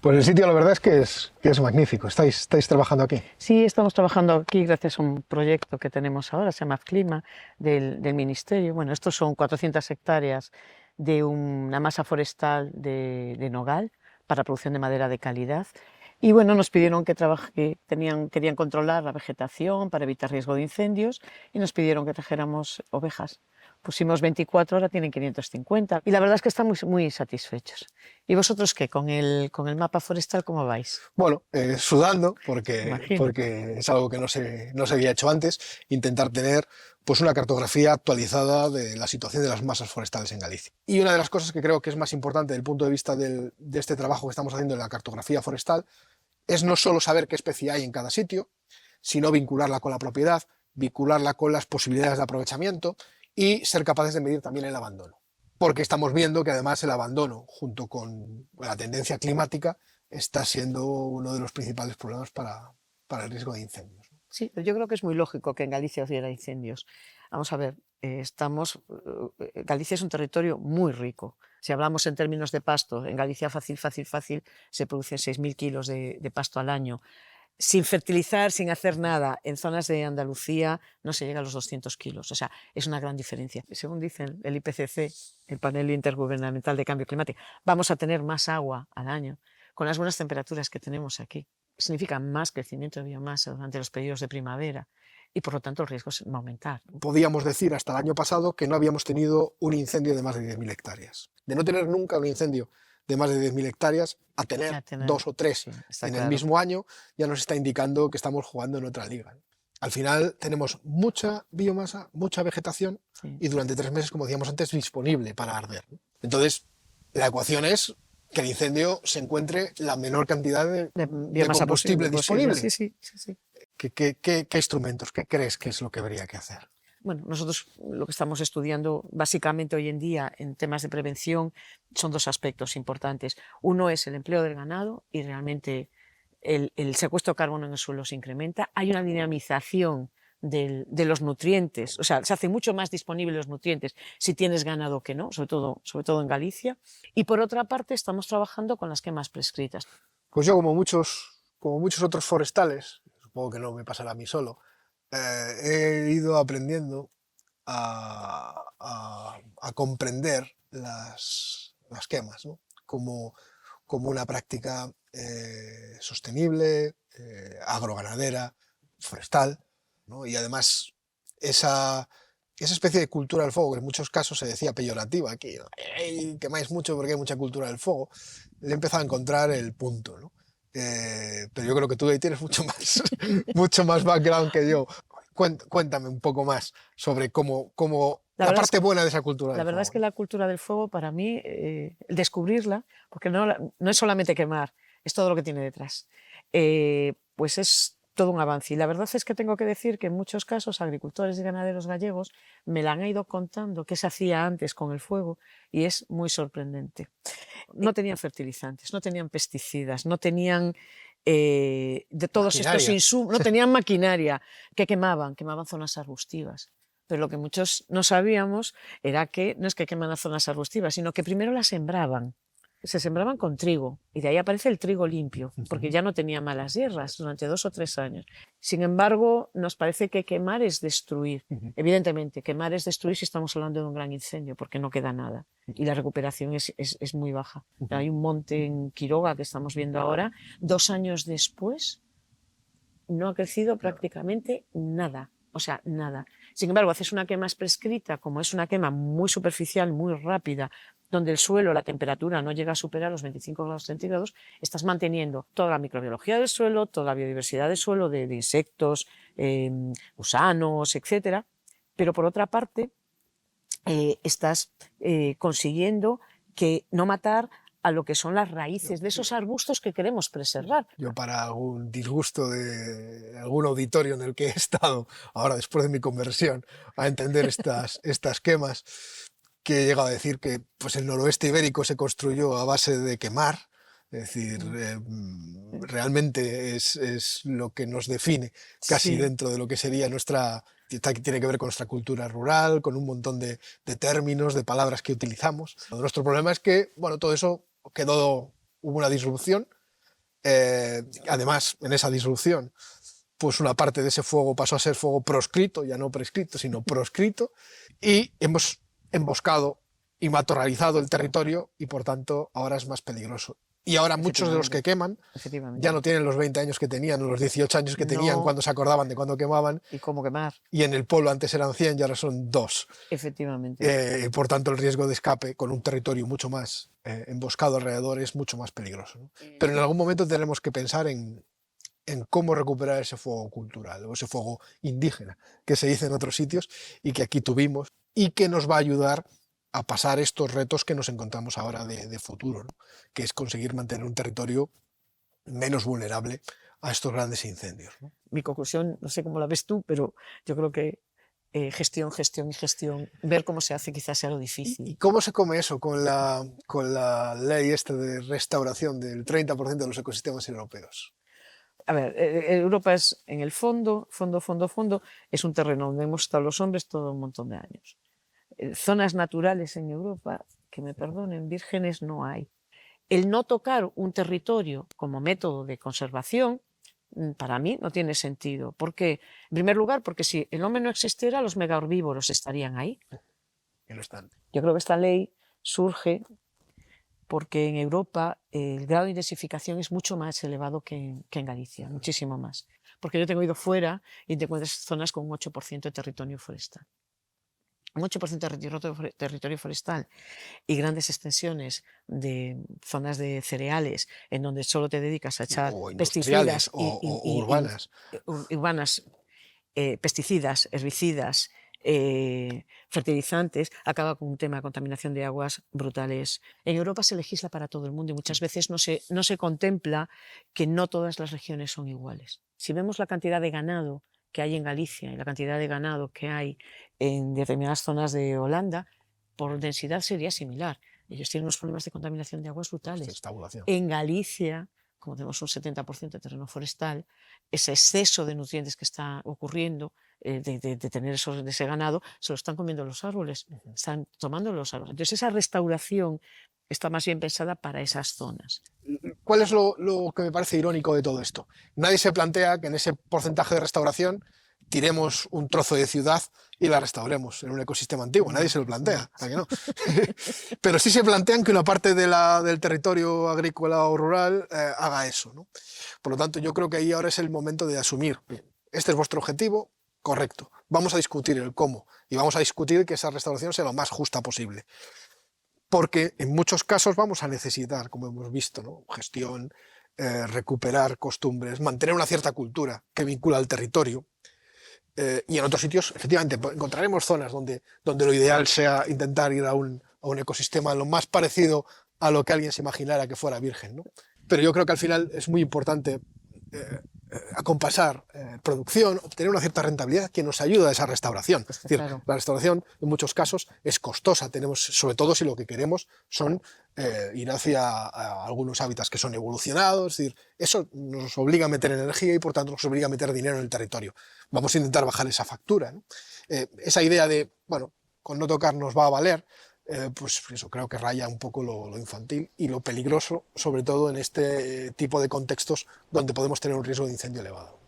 Pues el sitio la verdad es que es magnífico. ¿Estáis trabajando aquí? Sí, estamos trabajando aquí gracias a un proyecto que tenemos ahora, se llama Clima, del Ministerio. Bueno, estos son 400 hectáreas de una masa forestal de nogal para producción de madera de calidad. Y bueno, nos pidieron que querían controlar la vegetación para evitar riesgo de incendios y nos pidieron que trajéramos ovejas. Pusimos 24, ahora tienen 550 y la verdad es que están muy satisfechos. ¿Y vosotros qué? ¿Con el mapa forestal cómo vais? Bueno, sudando, Imagino. porque es algo que no se había hecho antes, intentar tener pues una cartografía actualizada de la situación de las masas forestales en Galicia. Y una de las cosas que creo que es más importante desde el punto de vista de este trabajo que estamos haciendo en la cartografía forestal es no solo saber qué especie hay en cada sitio, sino vincularla con la propiedad, vincularla con las posibilidades de aprovechamiento y ser capaces de medir también el abandono. Porque estamos viendo que además el abandono, junto con la tendencia climática, está siendo uno de los principales problemas para el riesgo de incendios. Sí, pero yo creo que es muy lógico que en Galicia hubiera incendios. Vamos a ver, Galicia es un territorio muy rico. Si hablamos en términos de pasto, en Galicia fácil se producen 6.000 kilos de pasto al año. Sin fertilizar, sin hacer nada, en zonas de Andalucía no se llega a los 200 kilos. O sea, es una gran diferencia. Según dicen el IPCC, el Panel Intergubernamental de Cambio Climático, vamos a tener más agua al año con las buenas temperaturas que tenemos aquí. Significa más crecimiento de biomasa durante los periodos de primavera y por lo tanto el riesgo va a aumentar. Podíamos decir hasta el año pasado que no habíamos tenido un incendio de más de 10.000 hectáreas. De no tener nunca un incendio de más de 10.000 hectáreas a tener 2 o 3 sí, en el mismo año, ya nos está indicando que estamos jugando en otra liga. Al final tenemos mucha biomasa, mucha vegetación y durante 3 meses, como decíamos antes, disponible para arder. Entonces, la ecuación es que el incendio se encuentre la menor cantidad de combustible disponible. Sí. ¿Qué instrumentos, qué crees que es lo que habría que hacer? Bueno, nosotros lo que estamos estudiando básicamente hoy en día en temas de prevención son 2 aspectos importantes. Uno es el empleo del ganado y realmente el secuestro de carbono en el suelo se incrementa. Hay una dinamización de los nutrientes, o sea, se hace mucho más disponibles los nutrientes si tienes ganado que no, sobre todo en Galicia. Y por otra parte estamos trabajando con las quemas prescritas. Pues yo, como muchos otros forestales, supongo que no me pasará a mí solo, he ido aprendiendo a comprender las quemas, ¿no? como una práctica sostenible, agroganadera, forestal, ¿no? Y además esa especie de cultura del fuego, que en muchos casos se decía peyorativa aquí, ¿no? ¡Ey, quemáis mucho porque hay mucha cultura del fuego! Le he empezado a encontrar el punto, ¿no? Pero yo creo que tú ahí tienes mucho más background que yo. Cuéntame un poco más sobre la parte buena de esa cultura del fuego. La verdad es que la cultura del fuego, para mí, descubrirla, porque no es solamente quemar, es todo lo que tiene detrás, pues es todo un avance. Y la verdad es que tengo que decir que en muchos casos agricultores y ganaderos gallegos me la han ido contando qué se hacía antes con el fuego y es muy sorprendente. No tenían fertilizantes, no tenían pesticidas, no tenían de todos estos insumos, no tenían maquinaria. ¿Qué quemaban? Quemaban zonas arbustivas. Pero lo que muchos no sabíamos era que no es que queman las zonas arbustivas, sino que primero las sembraban. Se sembraban con trigo y de ahí aparece el trigo limpio, porque ya no tenía malas hierbas durante 2 o 3 años. Sin embargo, nos parece que quemar es destruir. Evidentemente, quemar es destruir si estamos hablando de un gran incendio, porque no queda nada y la recuperación es muy baja. Hay un monte en Quiroga que estamos viendo ahora, 2 años después no ha crecido prácticamente nada. O sea, nada. Sin embargo, haces una quema prescrita, como es una quema muy superficial, muy rápida, donde el suelo, la temperatura no llega a superar los 25 grados centígrados, estás manteniendo toda la microbiología del suelo, toda la biodiversidad del suelo, de insectos, gusanos, etcétera. Pero por otra parte, estás consiguiendo que no matar a lo que son las raíces de esos arbustos que queremos preservar. Yo, para algún disgusto de algún auditorio en el que he estado, ahora después de mi conversión, a entender estas quemas, que he llegado a decir que pues, el noroeste ibérico se construyó a base de quemar, es decir, realmente es lo que nos define casi dentro de lo que sería tiene que ver con nuestra cultura rural, con un montón de términos, de palabras que utilizamos. Nuestro problema es que, bueno, todo eso hubo una disrupción Además, en esa disrupción, pues una parte de ese fuego pasó a ser fuego proscrito, ya no prescrito, sino proscrito, y hemos emboscado y matorralizado el territorio y por tanto ahora es más peligroso. Y ahora muchos de los que queman ya no tienen los 20 años que tenían o los 18 años que tenían cuando se acordaban de cuando quemaban. ¿Y cómo quemar? Y en el pueblo antes eran 100 y ahora son 2. Efectivamente. Por tanto el riesgo de escape con un territorio mucho más emboscado alrededor es mucho más peligroso, ¿no? Pero en algún momento tenemos que pensar en cómo recuperar ese fuego cultural o ese fuego indígena que se dice en otros sitios y que aquí tuvimos y que nos va a ayudar a pasar estos retos que nos encontramos ahora de futuro, ¿no? Que es conseguir mantener un territorio menos vulnerable a estos grandes incendios, ¿no? Mi conclusión, no sé cómo la ves tú, pero yo creo que gestión, gestión y gestión, ver cómo se hace quizás sea lo difícil. ¿Y cómo se come eso con la ley de restauración del 30% de los ecosistemas europeos? A ver, Europa es, en el fondo, es un terreno donde hemos estado los hombres todo un montón de años. Zonas naturales en Europa, que me perdonen, vírgenes no hay. El no tocar un territorio como método de conservación, para mí no tiene sentido. ¿Por qué? En primer lugar, porque si el hombre no existiera, los megaherbívoros estarían ahí. Que no están. Yo creo que esta ley surge porque en Europa el grado de intensificación es mucho más elevado que en Galicia, muchísimo más. Porque yo tengo ido fuera y te encuentras zonas con un 8% de territorio forestal. Un 8% de territorio forestal y grandes extensiones de zonas de cereales en donde solo te dedicas a echar pesticidas urbanas, pesticidas, herbicidas, fertilizantes, acaba con un tema de contaminación de aguas brutales. En Europa se legisla para todo el mundo y muchas veces no se contempla que no todas las regiones son iguales. Si vemos la cantidad de ganado que hay en Galicia y la cantidad de ganado que hay en determinadas zonas de Holanda, por densidad sería similar. Ellos tienen unos problemas de contaminación de aguas brutales. En Galicia, como tenemos un 70% de terreno forestal, ese exceso de nutrientes que está ocurriendo, de tener de ese ganado, se lo están comiendo los árboles, están tomando los árboles. Entonces esa restauración está más bien pensada para esas zonas. ¿Cuál es lo que me parece irónico de todo esto? Nadie se plantea que en ese porcentaje de restauración tiremos un trozo de ciudad y la restauremos en un ecosistema antiguo. Nadie se lo plantea, ¿a que no? Pero sí se plantean que una parte del territorio agrícola o rural haga eso, ¿no? Por lo tanto, yo creo que ahí ahora es el momento de asumir, este es vuestro objetivo, correcto. Vamos a discutir el cómo y vamos a discutir que esa restauración sea lo más justa posible. Porque en muchos casos vamos a necesitar, como hemos visto, ¿no? Gestión, recuperar costumbres, mantener una cierta cultura que vincula al territorio. Y en otros sitios, efectivamente, encontraremos zonas donde lo ideal sea intentar ir a un ecosistema lo más parecido a lo que alguien se imaginara que fuera virgen, ¿no? Pero yo creo que al final es muy importante acompasar producción, obtener una cierta rentabilidad que nos ayuda a esa restauración. Es decir, claro, la restauración en muchos casos es costosa, sobre todo si lo que queremos son ir hacia algunos hábitats que son evolucionados, es decir, eso nos obliga a meter energía y por tanto nos obliga a meter dinero en el territorio. Vamos a intentar bajar esa factura, ¿no? Esa idea de, bueno, con no tocar nos va a valer, pues eso creo que raya un poco lo infantil y lo peligroso, sobre todo en este tipo de contextos donde podemos tener un riesgo de incendio elevado.